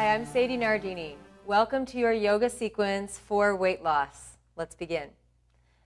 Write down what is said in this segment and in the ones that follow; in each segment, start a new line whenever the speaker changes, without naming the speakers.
Hi, I'm Sadie Nardini. Welcome to your yoga sequence for weight loss. Let's begin.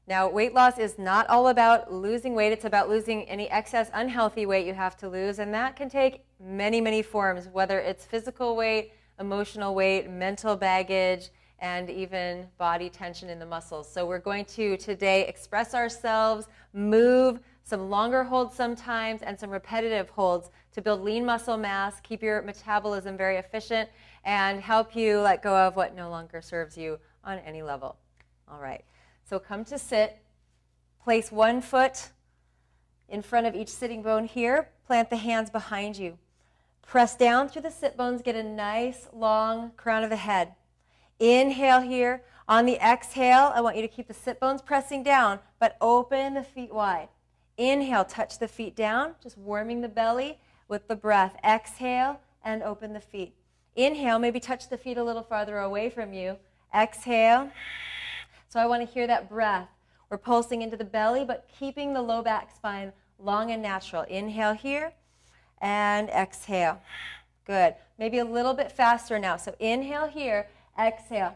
Now, weight loss is not all about losing weight. It's about losing any excess unhealthy weight you have to lose, and that can take many, many forms, whether it's physical weight, emotional weight, mental baggage, and even body tension in the muscles. So we're going to today express ourselves, move, some longer holds sometimes, and some repetitive holds to build lean muscle mass, keep your metabolism very efficient, and help you let go of what no longer serves you on any level. All right, so come to sit. Place one foot in front of each sitting bone here. Plant the hands behind you. Press down through the sit bones. Get a nice long crown of the head. Inhale here. On the exhale, I want you to keep the sit bones pressing down, but open the feet wide. Inhale, touch the feet down, just warming the belly with the breath. Exhale and open the feet. Inhale, maybe touch the feet a little farther away from you. Exhale. So I want to hear that breath. We're pulsing into the belly, but keeping the low back spine long and natural. Inhale here and exhale. Good. Maybe a little bit faster now. So inhale here, exhale.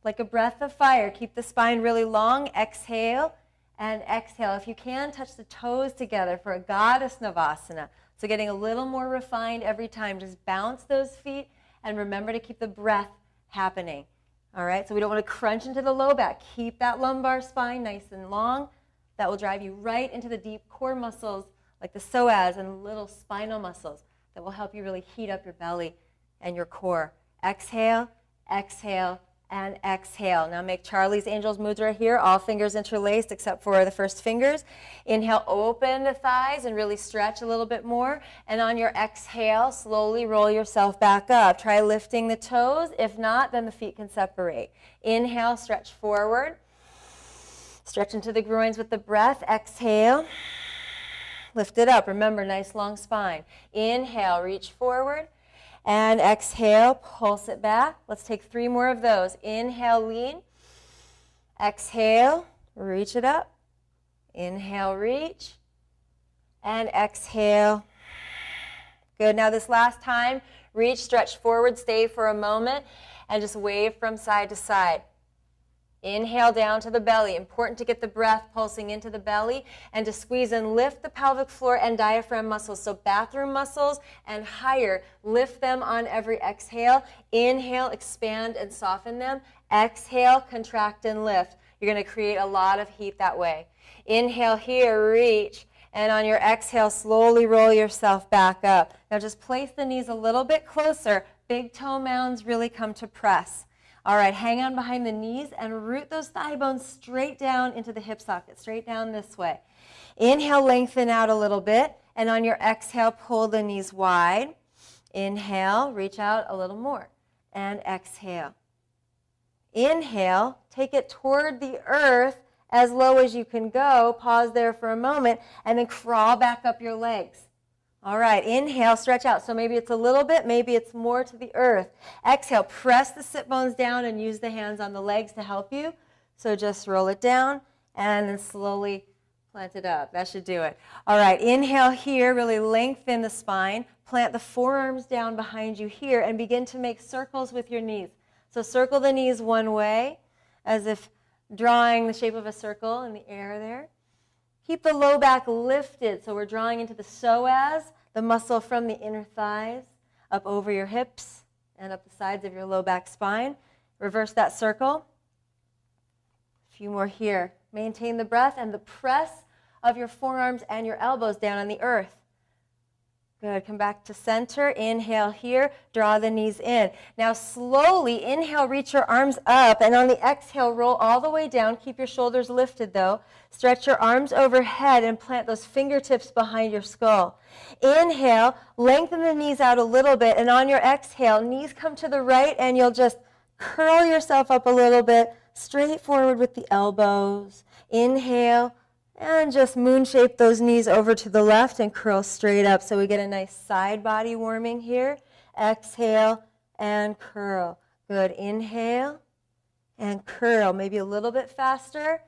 Like a breath of fire. Keep the spine really long. Exhale and exhale. If you can, touch the toes together for a goddess navasana. So getting a little more refined every time. Just bounce those feet and remember to keep the breath happening. All right, so we don't want to crunch into the low back. Keep that lumbar spine nice and long. That will drive you right into the deep core muscles like the psoas and little spinal muscles that will help you really heat up your belly and your core. Exhale, exhale, and exhale. Now make Charlie's Angels Mudra here, all fingers interlaced except for the first fingers. Inhale, open the thighs and really stretch a little bit more. And on your exhale, slowly roll yourself back up. Try lifting the toes. If not, then the feet can separate. Inhale, stretch forward. Stretch into the groins with the breath. Exhale. Lift it up. Remember, nice long spine. Inhale, reach forward. And exhale, pulse it back. Let's take 3 more of those. Inhale, lean. Exhale, reach it up. Inhale, reach. And exhale. Good. Now this last time, reach, stretch forward, stay for a moment, and just wave from side to side. Inhale down to the belly. Important to get the breath pulsing into the belly and to squeeze and lift the pelvic floor and diaphragm muscles. So bathroom muscles and higher. Lift them on every exhale. Inhale, expand and soften them. Exhale, contract and lift. You're going to create a lot of heat that way. Inhale here, reach. And on your exhale, slowly roll yourself back up. Now just place the knees a little bit closer. Big toe mounds really come to press. All right, hang on behind the knees and root those thigh bones straight down into the hip socket, straight down this way. Inhale, lengthen out a little bit, and on your exhale, pull the knees wide. Inhale, reach out a little more, and exhale. Inhale, take it toward the earth as low as you can go. Pause there for a moment, and then crawl back up your legs. All right, inhale, stretch out. So maybe it's a little bit, maybe it's more to the earth. Exhale, press the sit bones down and use the hands on the legs to help you. So just roll it down and then slowly plant it up. That should do it. All right, inhale here, really lengthen the spine. Plant the forearms down behind you here and begin to make circles with your knees. So circle the knees one way, as if drawing the shape of a circle in the air there. Keep the low back lifted, so we're drawing into the psoas, the muscle from the inner thighs, up over your hips and up the sides of your low back spine. Reverse that circle. A few more here. Maintain the breath and the press of your forearms and your elbows down on the earth. Good. Come back to center. Inhale here. Draw the knees in. Now slowly, inhale, reach your arms up, and on the exhale, roll all the way down. Keep your shoulders lifted, though. Stretch your arms overhead and plant those fingertips behind your skull. Inhale, lengthen the knees out a little bit, and on your exhale, knees come to the right, and you'll just curl yourself up a little bit, straight forward with the elbows. Inhale. And just moon shape those knees over to the left and curl straight up so we get a nice side body warming here. Exhale and curl. Good. Inhale and curl. Maybe a little bit faster.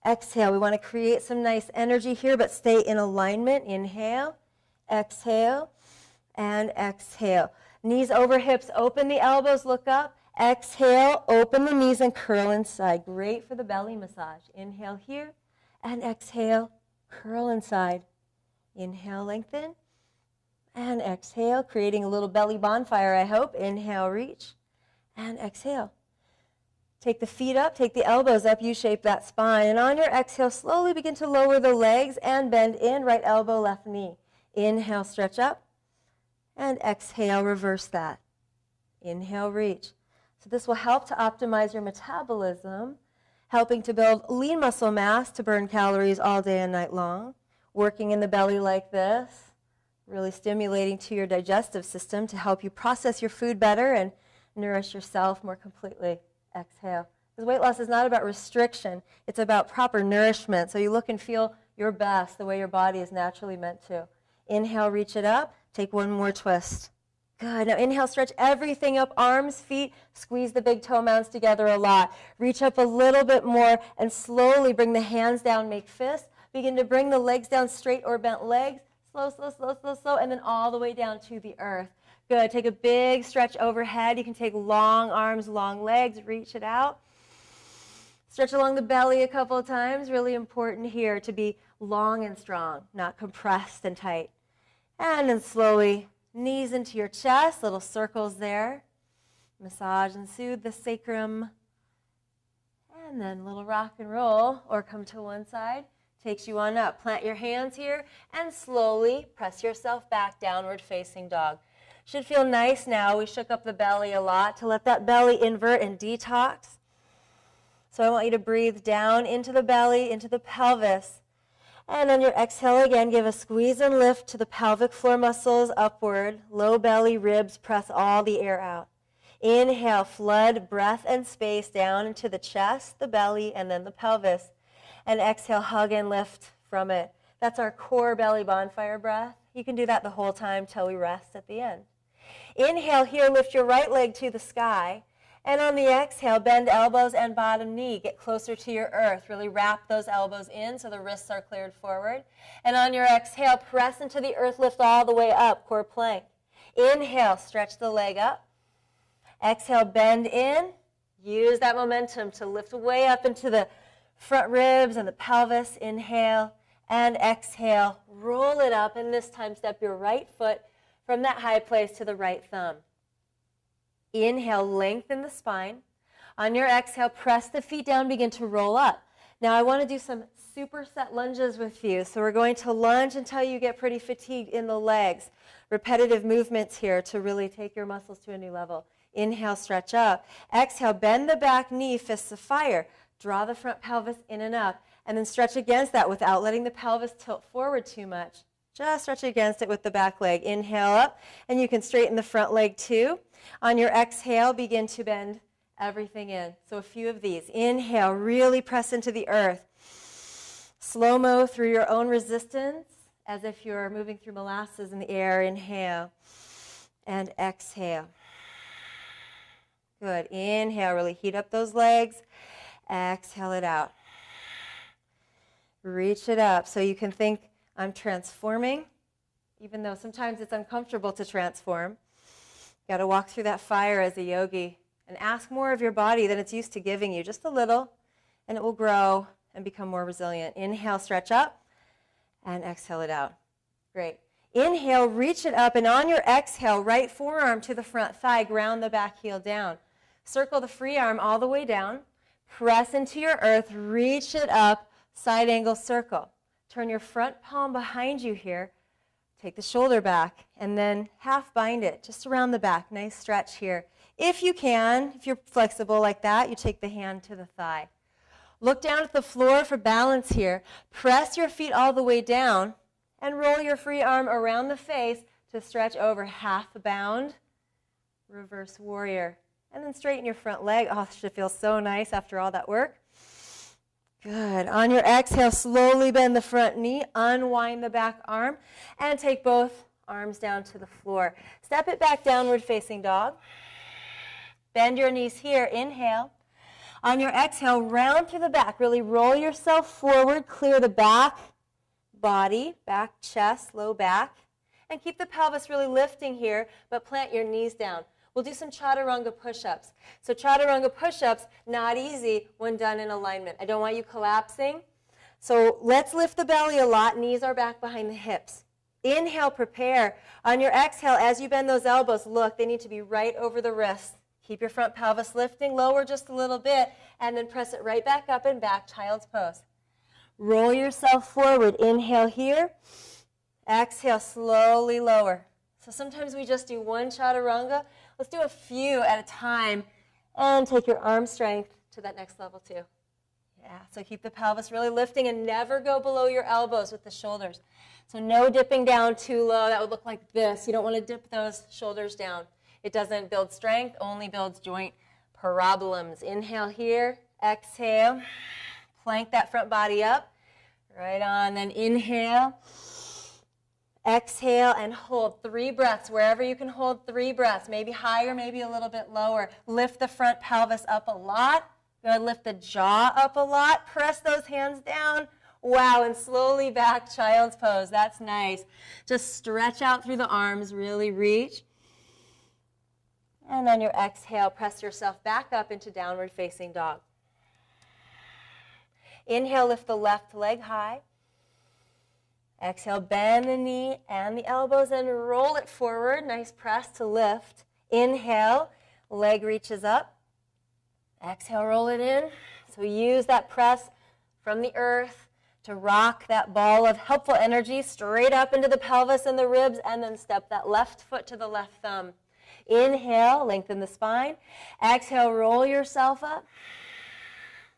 Exhale. We want to create some nice energy here, but stay in alignment. Inhale, exhale, and exhale. Knees over hips, open the elbows, look up. Exhale, open the knees and curl inside. Great for the belly massage. Inhale here and exhale, curl inside. Inhale, lengthen. And exhale, creating a little belly bonfire, I hope. Inhale, reach. And exhale. Take the feet up, take the elbows up, U-shape that spine. And on your exhale, slowly begin to lower the legs and bend in, right elbow, left knee. Inhale, stretch up. And exhale, reverse that. Inhale, reach. So this will help to optimize your metabolism, helping to build lean muscle mass to burn calories all day and night long. Working in the belly like this, really stimulating to your digestive system to help you process your food better and nourish yourself more completely. Exhale. Because weight loss is not about restriction. It's about proper nourishment. So you look and feel your best the way your body is naturally meant to. Inhale, reach it up. Take one more twist. Good. Now inhale, stretch everything up, arms, feet, squeeze the big toe mounds together a lot. Reach up a little bit more and slowly bring the hands down, make fists. Begin to bring the legs down, straight or bent legs. Slow, slow, slow, slow, slow, and then all the way down to the earth. Good. Take a big stretch overhead. You can take long arms, long legs, reach it out. Stretch along the belly a couple of times. Really important here to be long and strong, not compressed and tight. And then slowly, knees into your chest, little circles there. Massage and soothe the sacrum. And then little rock and roll, or come to one side. Takes you on up. Plant your hands here and slowly press yourself back, downward facing dog. Should feel nice now. We shook up the belly a lot to let that belly invert and detox. So I want you to breathe down into the belly, into the pelvis. And on your exhale again, give a squeeze and lift to the pelvic floor muscles upward. Low belly, ribs, press all the air out. Inhale, flood breath and space down into the chest, the belly, and then the pelvis. And exhale, hug and lift from it. That's our core belly bonfire breath. You can do that the whole time till we rest at the end. Inhale here, lift your right leg to the sky. And on the exhale, bend elbows and bottom knee. Get closer to your earth. Really wrap those elbows in so the wrists are cleared forward. And on your exhale, press into the earth, lift all the way up, core plank. Inhale, stretch the leg up. Exhale, bend in. Use that momentum to lift way up into the front ribs and the pelvis. Inhale and exhale. Roll it up, and this time step your right foot from that high place to the right thumb. Inhale, lengthen the spine. On your exhale, press the feet down, begin to roll up. Now I want to do some superset lunges with you. So we're going to lunge until you get pretty fatigued in the legs. Repetitive movements here to really take your muscles to a new level. Inhale, stretch up. Exhale, bend the back knee, fists of fire. Draw the front pelvis in and up. And then stretch against that without letting the pelvis tilt forward too much. Just stretch against it with the back leg. Inhale up, and you can straighten the front leg too. On your exhale, begin to bend everything in. So a few of these. Inhale, really press into the earth. Slow-mo through your own resistance, as if you're moving through molasses in the air. Inhale and exhale. Good. Inhale, really heat up those legs. Exhale it out. Reach it up so you can think, I'm transforming, even though sometimes it's uncomfortable to transform. You got to walk through that fire as a yogi and ask more of your body than it's used to giving you, just a little, and it will grow and become more resilient. Inhale, stretch up, and exhale it out. Great. Inhale, reach it up, and on your exhale, right forearm to the front thigh, ground the back heel down. Circle the free arm all the way down. Press into your earth, reach it up, side angle circle. Turn your front palm behind you here. Take the shoulder back, and then half bind it, just around the back. Nice stretch here. If you can, if you're flexible like that, you take the hand to the thigh. Look down at the floor for balance here. Press your feet all the way down, and roll your free arm around the face to stretch over. Half bound, reverse warrior. And then straighten your front leg. Oh, this should feel so nice after all that work. Good. On your exhale, slowly bend the front knee, unwind the back arm, and take both arms down to the floor. Step it back, downward facing dog. Bend your knees here. Inhale. On your exhale, round through the back. Really roll yourself forward. Clear the back body, back chest, low back. And keep the pelvis really lifting here, but plant your knees down. We'll do some chaturanga push-ups. So chaturanga push-ups, not easy when done in alignment. I don't want you collapsing. So let's lift the belly a lot. Knees are back behind the hips. Inhale, prepare. On your exhale, as you bend those elbows, look, they need to be right over the wrists. Keep your front pelvis lifting, lower just a little bit, and then press it right back up and back, child's pose. Roll yourself forward. Inhale here. Exhale, slowly lower. So sometimes we just do one chaturanga. Let's do a few at a time and take your arm strength to that next level too. Yeah, so keep the pelvis really lifting and never go below your elbows with the shoulders. So no dipping down too low. That would look like this. You don't want to dip those shoulders down. It doesn't build strength, only builds joint problems. Inhale here, exhale. Plank that front body up. Right on, then inhale. Exhale and hold 3 breaths. Wherever you can hold 3 breaths, maybe higher, maybe a little bit lower. Lift the front pelvis up a lot. Good. Lift the jaw up a lot. Press those hands down. Wow, and slowly back, child's pose. That's nice. Just stretch out through the arms, really reach. And on your exhale, press yourself back up into downward facing dog. Inhale, lift the left leg high. Exhale, bend the knee and the elbows and roll it forward. Nice press to lift. Inhale, leg reaches up. Exhale, roll it in. So use that press from the earth to rock that ball of helpful energy straight up into the pelvis and the ribs, and then step that left foot to the left thumb. Inhale, lengthen the spine. Exhale, roll yourself up.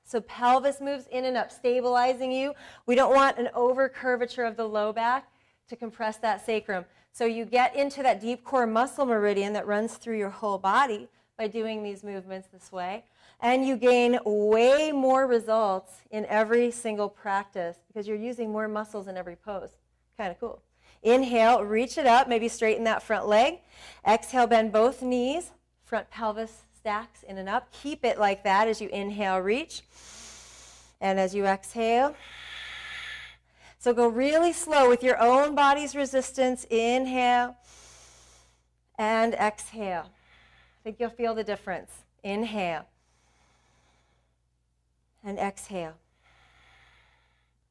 So pelvis moves in and up, stabilizing you. We don't want an over curvature of the low back to compress that sacrum. So you get into that deep core muscle meridian that runs through your whole body by doing these movements this way. And you gain way more results in every single practice because you're using more muscles in every pose. Kind of cool. Inhale, reach it up, maybe straighten that front leg. Exhale, bend both knees, front pelvis stacks in and up. Keep it like that as you inhale, reach. And as you exhale. So go really slow with your own body's resistance. Inhale and exhale. I think you'll feel the difference. Inhale and exhale.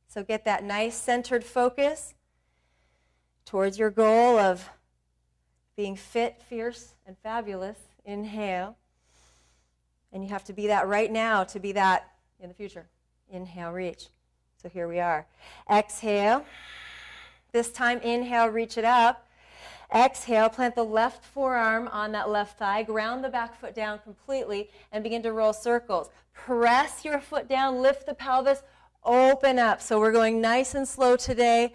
So get that nice centered focus towards your goal of being fit, fierce, and fabulous. Inhale. And you have to be that right now to be that in the future. Inhale, reach. So here we are. Exhale. This time, inhale, reach it up. Exhale, plant the left forearm on that left thigh. Ground the back foot down completely and begin to roll circles. Press your foot down, lift the pelvis, open up. So we're going nice and slow today.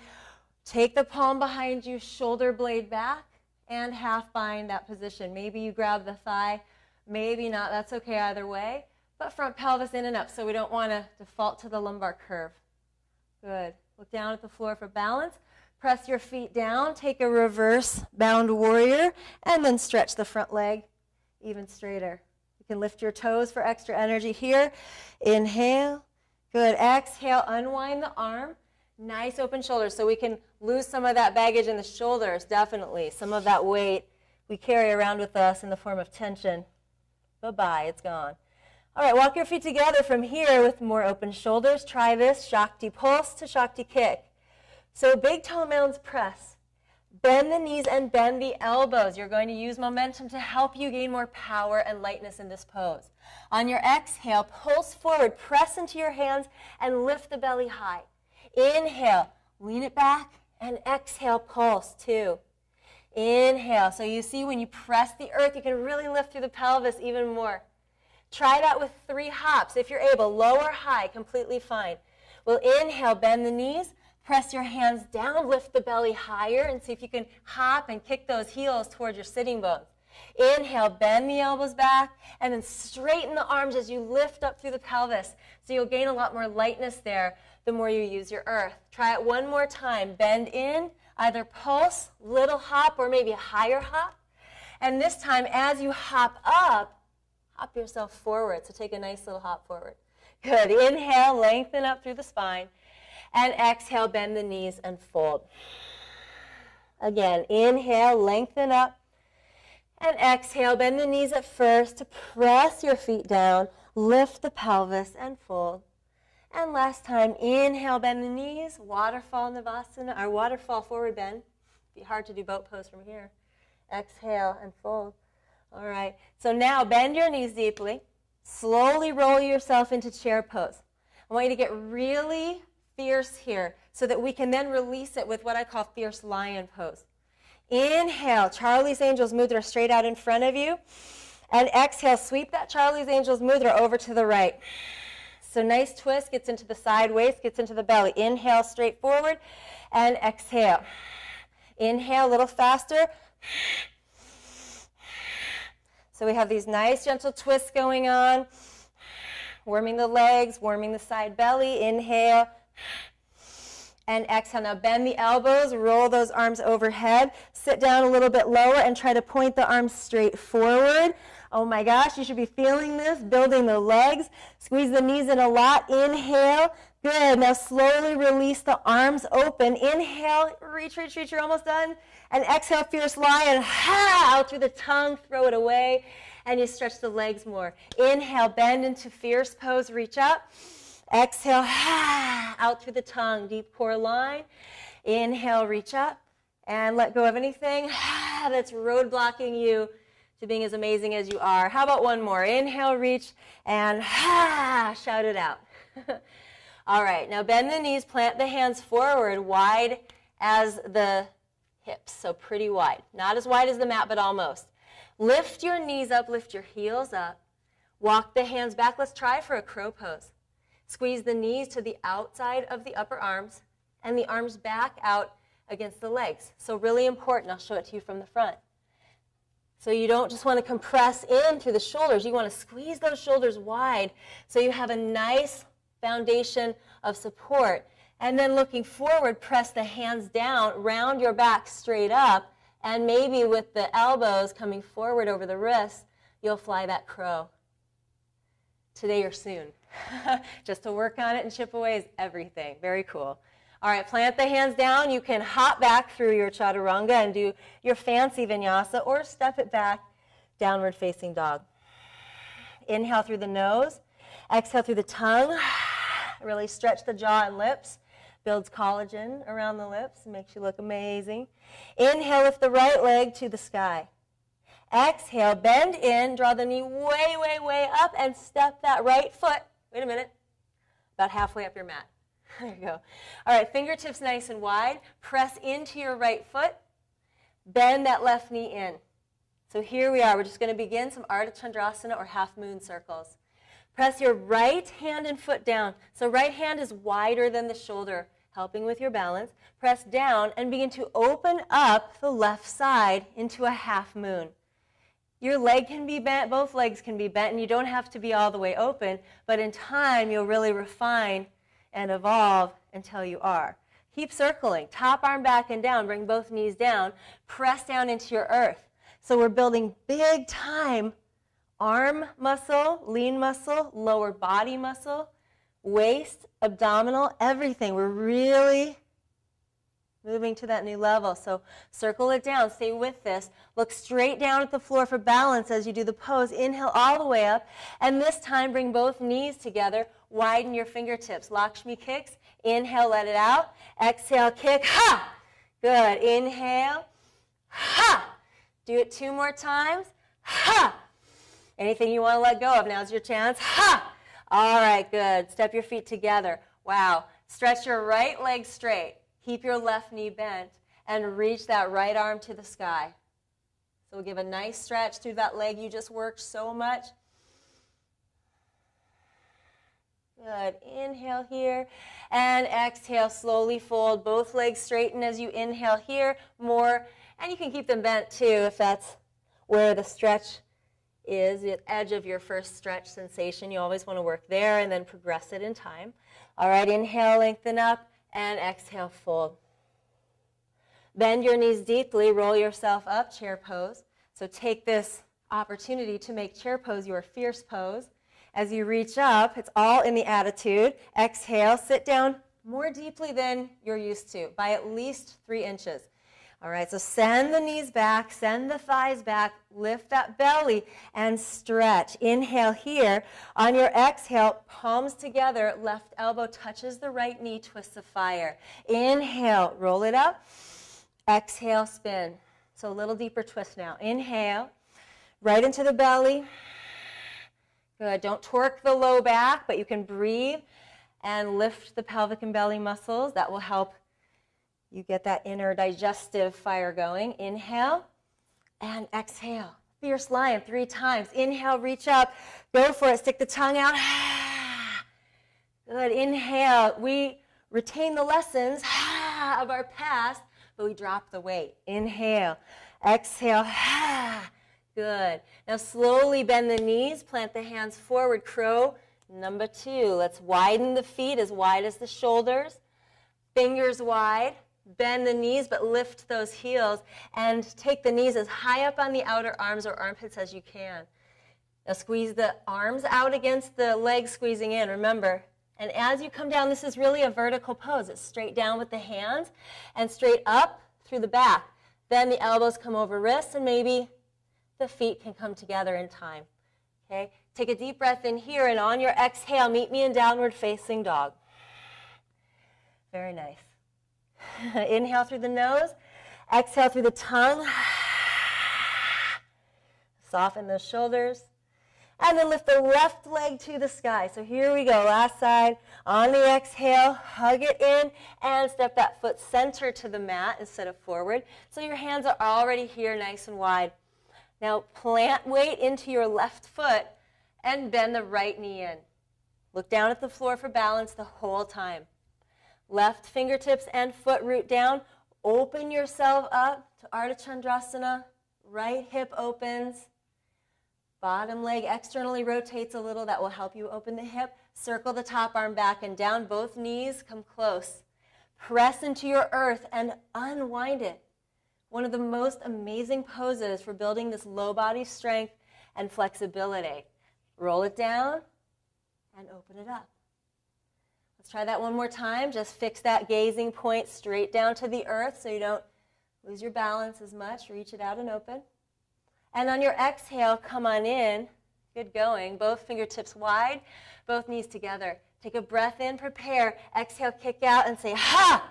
Take the palm behind you, shoulder blade back, and half bind that position. Maybe you grab the thigh, maybe not. That's okay either way. But front pelvis in and up, so we don't want to default to the lumbar curve. Good. Look down at the floor for balance. Press your feet down. Take a reverse bound warrior, and then stretch the front leg even straighter. You can lift your toes for extra energy here. Inhale. Good. Exhale. Unwind the arm. Nice open shoulders, so we can lose some of that baggage in the shoulders, definitely. Some of that weight we carry around with us in the form of tension. Bye-bye. It's gone. All right, walk your feet together from here with more open shoulders. Try this, Shakti pulse to Shakti kick. So big toe mounds press. Bend the knees and bend the elbows. You're going to use momentum to help you gain more power and lightness in this pose. On your exhale, pulse forward, press into your hands, and lift the belly high. Inhale, lean it back, and exhale, pulse, 2. Inhale. So you see when you press the earth, you can really lift through the pelvis even more. Try that with 3 hops if you're able. Lower, high, completely fine. We'll inhale, bend the knees, press your hands down, lift the belly higher, and see if you can hop and kick those heels towards your sitting bones. Inhale, bend the elbows back, and then straighten the arms as you lift up through the pelvis. So you'll gain a lot more lightness there the more you use your earth. Try it one more time. Bend in, either pulse, little hop, or maybe a higher hop. And this time, as you hop up, hop yourself forward. So take a nice little hop forward. Good. Inhale, lengthen up through the spine. And exhale, bend the knees and fold. Again, inhale, lengthen up. And exhale, bend the knees at first to press your feet down, lift the pelvis and fold. And last time, inhale, bend the knees, waterfall Navasana, or waterfall forward bend. It'd be hard to do boat pose from here. Exhale and fold. All right, so now bend your knees deeply. Slowly roll yourself into chair pose. I want you to get really fierce here so that we can then release it with what I call fierce lion pose. Inhale, Charlie's Angels Mudra straight out in front of you. And exhale, sweep that Charlie's Angels Mudra over to the right. So nice twist, gets into the side waist, gets into the belly. Inhale, straight forward, and exhale. Inhale, a little faster. So we have these nice gentle twists going on. Warming the legs, warming the side belly. Inhale. And exhale. Now bend the elbows, roll those arms overhead. Sit down a little bit lower and try to point the arms straight forward. Oh my gosh, you should be feeling this, building the legs. Squeeze the knees in a lot. Inhale. Good. Now slowly release the arms open. Inhale, reach, reach, reach. You're almost done. And exhale, fierce lion. Ha! Out through the tongue, throw it away. And you stretch the legs more. Inhale, bend into fierce pose, reach up. Exhale, out through the tongue, deep core line. Inhale, reach up, and let go of anything that's road blocking you to being as amazing as you are. How about one more? Inhale, reach, and shout it out. All right, now bend the knees, plant the hands forward, wide as the hips, so pretty wide. Not as wide as the mat, but almost. Lift your knees up, lift your heels up. Walk the hands back. Let's try for a crow pose. Squeeze the knees to the outside of the upper arms and the arms back out against the legs. So really important. I'll show it to you from the front. So you don't just want to compress in through the shoulders. You want to squeeze those shoulders wide so you have a nice foundation of support. And then looking forward, press the hands down, round your back straight up, and maybe with the elbows coming forward over the wrists, you'll fly that crow. Today or soon. Just to work on it and chip away is everything. Very cool. All right, plant the hands down. You can hop back through your chaturanga and do your fancy vinyasa or step it back, downward facing dog. Inhale through the nose. Exhale through the tongue. Really stretch the jaw and lips. Builds collagen around the lips. Makes you look amazing. Inhale, lift the right leg to the sky. Exhale, bend in, draw the knee way, way, way up, and step that right foot. Wait a minute. About halfway up your mat. There you go. All right, fingertips nice and wide. Press into your right foot. Bend that left knee in. So here we are. We're just going to begin some Ardha Chandrasana or half moon circles. Press your right hand and foot down. So right hand is wider than the shoulder, helping with your balance. Press down and begin to open up the left side into a half moon. Your leg can be bent, both legs can be bent, and you don't have to be all the way open, but in time you'll really refine and evolve until you are. Keep circling, top arm back and down, bring both knees down, press down into your earth. So we're building big time arm muscle, lean muscle, lower body muscle, waist, abdominal, everything. We're really moving to that new level. So circle it down. Stay with this. Look straight down at the floor for balance as you do the pose. Inhale all the way up. And this time, bring both knees together. Widen your fingertips. Lakshmi kicks. Inhale, let it out. Exhale, kick. Ha! Good. Inhale. Ha! Do it 2 more times. Ha! Anything you want to let go of, now's your chance. Ha! All right, good. Step your feet together. Wow. Stretch your right leg straight. Keep your left knee bent and reach that right arm to the sky. So we'll give a nice stretch through that leg you just worked so much. Good. Inhale here and exhale. Slowly fold. Both legs straighten as you inhale here. More. And you can keep them bent too if that's where the stretch is, the edge of your first stretch sensation. You always want to work there and then progress it in time. All right. Inhale, lengthen up. And exhale, fold. Bend your knees deeply, roll yourself up, chair pose. So take this opportunity to make chair pose your fierce pose. As you reach up, it's all in the attitude. Exhale, sit down more deeply than you're used to, by at least 3 inches. All right, so send the knees back, send the thighs back, lift that belly and stretch. Inhale here. On your exhale, palms together, left elbow touches the right knee, twist of fire. Inhale, roll it up. Exhale, spin. So a little deeper twist now. Inhale, right into the belly. Good. Don't torque the low back, but you can breathe and lift the pelvic and belly muscles. That will help you get that inner digestive fire going. Inhale and exhale. Fierce lion 3 times. Inhale, reach up. Go for it. Stick the tongue out. Good. Inhale. We retain the lessons of our past, but we drop the weight. Inhale. Exhale. Good. Now slowly bend the knees. Plant the hands forward. Crow number 2. Let's widen the feet as wide as the shoulders. Fingers wide. Bend the knees, but lift those heels and take the knees as high up on the outer arms or armpits as you can. Now squeeze the arms out against the legs, squeezing in, remember. And as you come down, this is really a vertical pose. It's straight down with the hands and straight up through the back. Then the elbows come over wrists and maybe the feet can come together in time. Okay? Take a deep breath in here, and on your exhale, meet me in downward facing dog. Very nice. Inhale through the nose, exhale through the tongue. Soften those shoulders. And then lift the left leg to the sky. So here we go, last side. On the exhale, hug it in and step that foot center to the mat instead of forward. So your hands are already here nice and wide. Now plant weight into your left foot and bend the right knee in. Look down at the floor for balance the whole time. Left fingertips and foot root down. Open yourself up to Ardha Chandrasana. Right hip opens. Bottom leg externally rotates a little. That will help you open the hip. Circle the top arm back and down. Both knees come close. Press into your earth and unwind it. One of the most amazing poses for building this low body strength and flexibility. Roll it down and open it up. Let's try that one more time. Just fix that gazing point straight down to the earth so you don't lose your balance as much. Reach it out and open. And on your exhale, come on in. Good going. Both fingertips wide, both knees together. Take a breath in, prepare. Exhale, kick out and say, ha!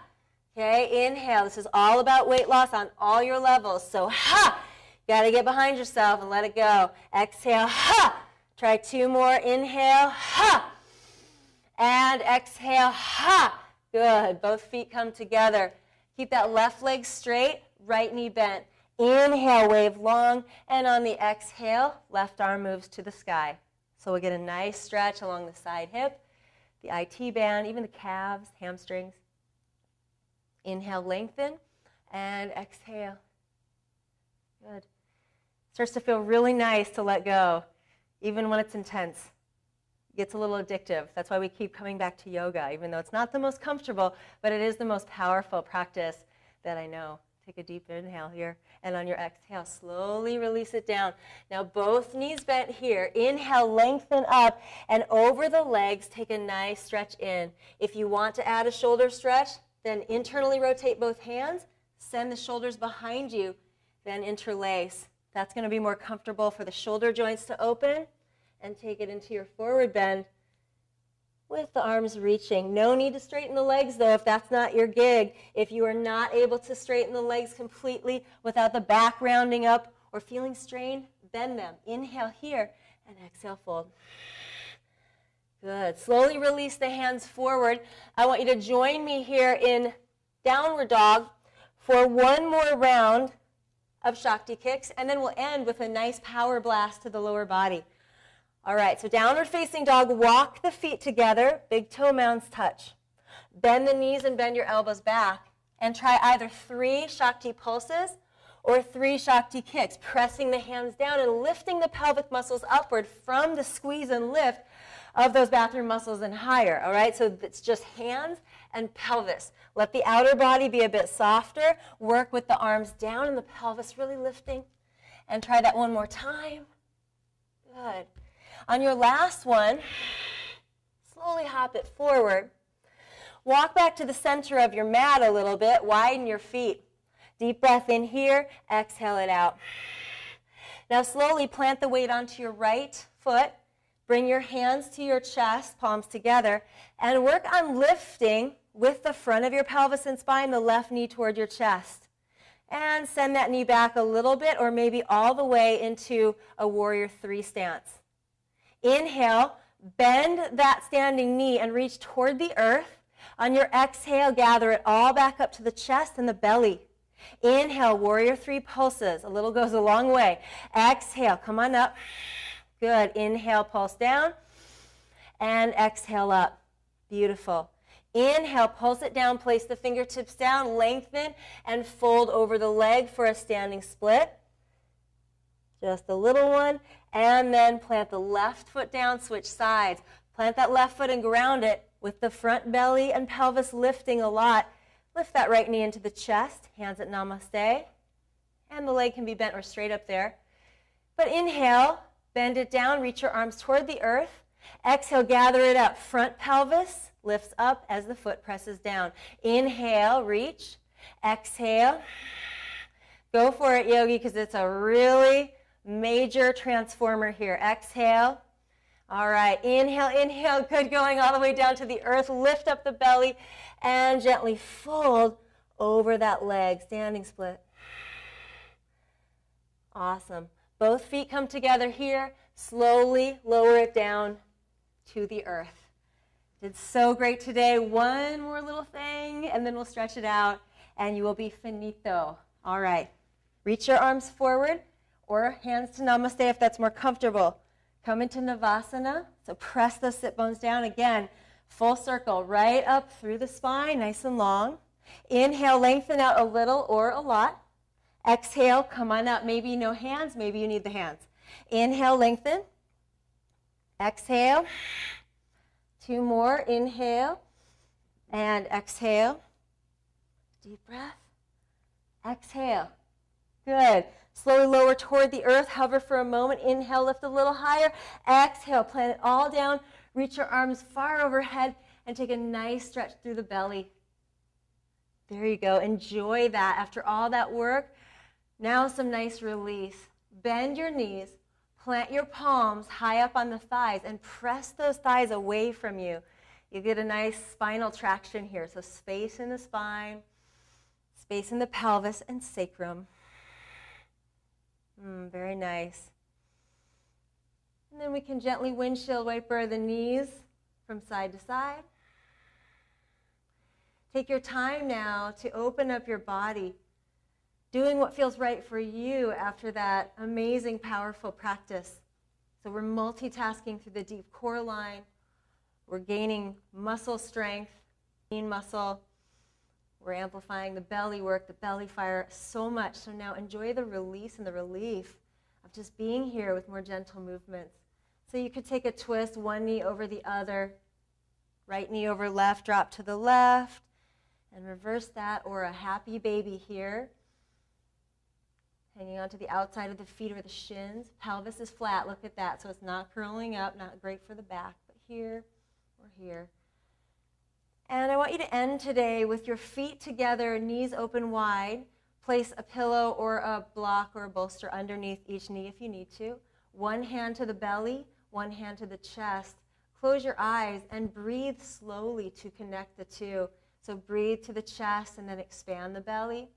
Okay, inhale. This is all about weight loss on all your levels. So, ha! Got to get behind yourself and let it go. Exhale, ha! Try 2 more. Inhale, ha! And exhale, ha! Good. Both feet come together. Keep that left leg straight, right knee bent. Inhale, wave long, and on the exhale, left arm moves to the sky. So we'll get a nice stretch along the side hip, the IT band, even the calves, hamstrings. Inhale, lengthen, and exhale. Good. Starts to feel really nice to let go, even when it's intense. It gets a little addictive. That's why we keep coming back to yoga, even though it's not the most comfortable, but it is the most powerful practice that I know. Take a deep inhale here, and on your exhale, slowly release it down. Now both knees bent here. Inhale, lengthen up, and over the legs, take a nice stretch in. If you want to add a shoulder stretch, then internally rotate both hands, send the shoulders behind you, then interlace. That's going to be more comfortable for the shoulder joints to open, and take it into your forward bend with the arms reaching. No need to straighten the legs, though, if that's not your gig. If you are not able to straighten the legs completely without the back rounding up or feeling strained, bend them. Inhale here and exhale, fold. Good. Slowly release the hands forward. I want you to join me here in downward dog for one more round of Shakti kicks, and then we'll end with a nice power blast to the lower body. All right, so downward facing dog, walk the feet together, big toe mounds touch. Bend the knees and bend your elbows back, and try either 3 Shakti pulses or 3 Shakti kicks, pressing the hands down and lifting the pelvic muscles upward from the squeeze and lift of those bathroom muscles and higher, all right? So it's just hands and pelvis. Let the outer body be a bit softer. Work with the arms down and the pelvis really lifting. And try that one more time. Good. On your last one, slowly hop it forward. Walk back to the center of your mat a little bit. Widen your feet. Deep breath in here, exhale it out. Now slowly plant the weight onto your right foot. Bring your hands to your chest, palms together, and work on lifting with the front of your pelvis and spine, the left knee toward your chest. And send that knee back a little bit, or maybe all the way into a warrior 3 stance. Inhale, bend that standing knee and reach toward the earth. On your exhale, gather it all back up to the chest and the belly. Inhale, warrior 3 pulses. A little goes a long way. Exhale, come on up. Good. Inhale, pulse down. And exhale up. Beautiful. Inhale, pulse it down, place the fingertips down, lengthen, and fold over the leg for a standing split. Just a little one. And then plant the left foot down, switch sides. Plant that left foot and ground it with the front belly and pelvis lifting a lot. Lift that right knee into the chest, hands at namaste. And the leg can be bent or straight up there. But inhale, bend it down, reach your arms toward the earth. Exhale, gather it up. Front pelvis lifts up as the foot presses down. Inhale, reach. Exhale. Go for it, yogi, because it's a really major transformer here. Exhale. All right, inhale, inhale. Good, going all the way down to the earth. Lift up the belly and gently fold over that leg. Standing split. Awesome. Both feet come together here. Slowly lower it down to the earth. Did so great today. One more little thing, and then we'll stretch it out, and you will be finito. All right. Reach your arms forward, or hands to namaste if that's more comfortable. Come into Navasana. So press those sit bones down. Again, full circle, right up through the spine, nice and long. Inhale, lengthen out a little or a lot. Exhale, come on up. Maybe no hands, maybe you need the hands. Inhale, lengthen. Exhale. 2 more. Inhale and exhale. Deep breath. Exhale. Good. Slowly lower toward the earth. Hover for a moment. Inhale, lift a little higher. Exhale, plant it all down. Reach your arms far overhead and take a nice stretch through the belly. There you go. Enjoy that. After all that work, now some nice release. Bend your knees. Plant your palms high up on the thighs and press those thighs away from you. You get a nice spinal traction here. So space in the spine, space in the pelvis and sacrum. Very nice. And then we can gently windshield wiper the knees from side to side. Take your time now to open up your body, doing what feels right for you after that amazing, powerful practice. So we're multitasking through the deep core line. We're gaining muscle strength, lean muscle. We're amplifying the belly work, the belly fire so much. So now enjoy the release and the relief of just being here with more gentle movements. So you could take a twist, one knee over the other, right knee over left, drop to the left, and reverse that, or a happy baby here. Hanging onto the outside of the feet or the shins. Pelvis is flat, look at that. So it's not curling up, not great for the back, but here or here. And I want you to end today with your feet together, knees open wide. Place a pillow or a block or a bolster underneath each knee if you need to. One hand to the belly, one hand to the chest. Close your eyes and breathe slowly to connect the two. So breathe to the chest and then expand the belly.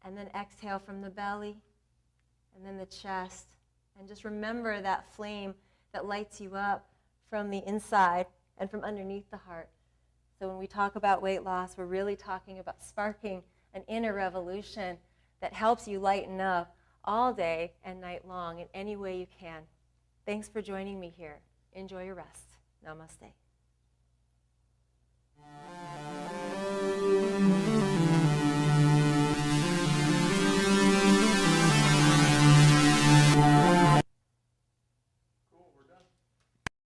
And then exhale from the belly and then the chest. And just remember that flame that lights you up from the inside and from underneath the heart. So when we talk about weight loss, we're really talking about sparking an inner revolution that helps you lighten up all day and night long in any way you can. Thanks for joining me here. Enjoy your rest. Namaste.